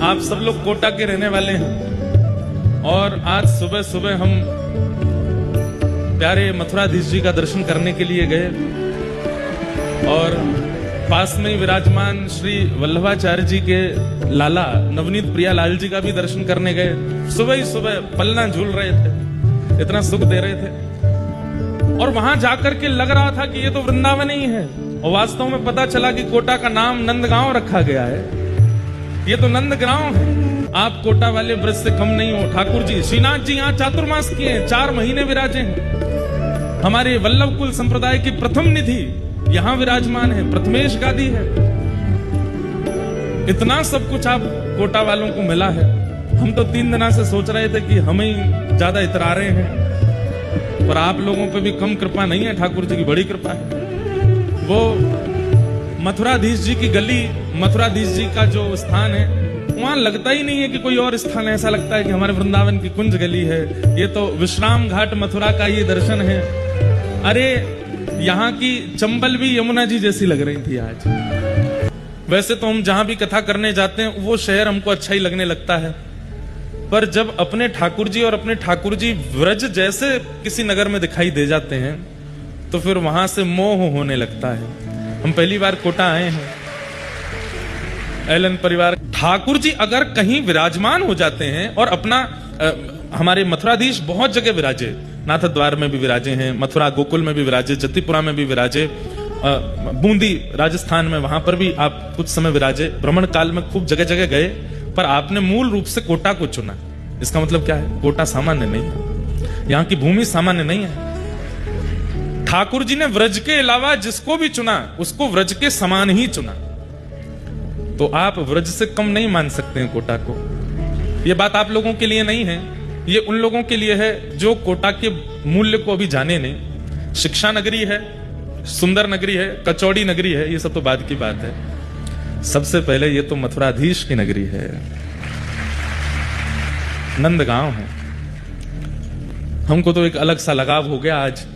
आप सब लोग कोटा के रहने वाले हैं और आज सुबह सुबह हम प्यारे मथुराधीश जी का दर्शन करने के लिए गए और पास में ही विराजमान श्री वल्लभाचार्य जी के लाला नवनीत प्रियालाल जी का भी दर्शन करने गए। सुबह ही सुबह पलना झूल रहे थे, इतना सुख दे रहे थे और वहां जाकर के लग रहा था कि ये तो वृंदावन ही है और वास्तव में पता चला कि कोटा का नाम नंदगांव रखा गया है। ये तो नंदगांव है। आप कोटा वाले व्रत से कम नहीं हो। ठाकुर जी श्रीनाथ जी यहाँ चातुर्मास किए हैं, 4 महीने विराजे हैं। हमारे वल्लभ कुल संप्रदाय की प्रथम निधि यहां विराजमान है, प्रथमेश गादी है। इतना सब कुछ आप कोटा वालों को मिला है। हम तो 3 दिनों से सोच रहे थे कि हम ही ज्यादा इतरा रहे हैं, पर आप लोगों पे भी कम कृपा नहीं है, ठाकुर जी की बड़ी कृपा है। वो मथुराधीश जी की गली, मथुराधीश जी का जो स्थान है, वहां लगता ही नहीं है कि कोई और स्थान है। ऐसा लगता है कि हमारे वृंदावन की कुंज गली है। ये तो विश्राम घाट मथुरा का ये दर्शन है। अरे यहाँ की चंबल भी यमुना जी जैसी लग रही थी आज। वैसे तो हम जहां भी कथा करने जाते हैं वो शहर हमको अच्छा ही लगने लगता है, पर जब अपने ठाकुर जी और अपने ठाकुर जी व्रज जैसे किसी नगर में दिखाई दे जाते हैं तो फिर वहां से मोह होने लगता है। हम पहली बार कोटा आए हैं, एलन परिवार। ठाकुर जी अगर कहीं विराजमान हो जाते हैं और अपना हमारे मथुराधीश बहुत जगह विराजे, नाथ द्वार में भी विराजे हैं, मथुरा गोकुल में भी विराजे, जतिपुरा में भी विराजे, बूंदी राजस्थान में वहां पर भी आप कुछ समय विराजे, भ्रमण काल में खूब जगह जगह गए, पर आपने मूल रूप से कोटा को चुना। इसका मतलब क्या है? कोटा सामान्य नहीं है, यहाँ की भूमि सामान्य नहीं है। ठाकुर जी ने व्रज के अलावा जिसको भी चुना उसको व्रज के समान ही चुना। तो आप व्रज से कम नहीं मान सकते हैं कोटा को। ये बात आप लोगों के लिए नहीं है, ये उन लोगों के लिए है जो कोटा के मूल्य को अभी जाने नहीं। शिक्षा नगरी है, सुंदर नगरी है, कचौड़ी नगरी है, ये सब तो बाद की बात है। सबसे पहले ये तो मथुराधीश की नगरी है, नंदगांव है। हमको तो एक अलग सा लगाव हो गया, आज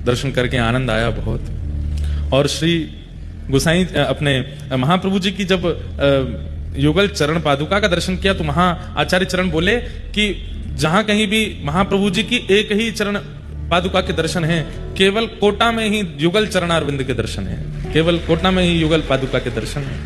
दर्शन करके आनंद आया बहुत। और श्री गोसाई अपने महाप्रभु जी की जब युगल चरण पादुका का दर्शन किया तो वहां आचार्य चरण बोले कि जहां कहीं भी महाप्रभु जी की एक ही चरण पादुका के दर्शन हैं, केवल कोटा में ही युगल चरणारविंद के दर्शन हैं, केवल कोटा में ही युगल पादुका के दर्शन हैं।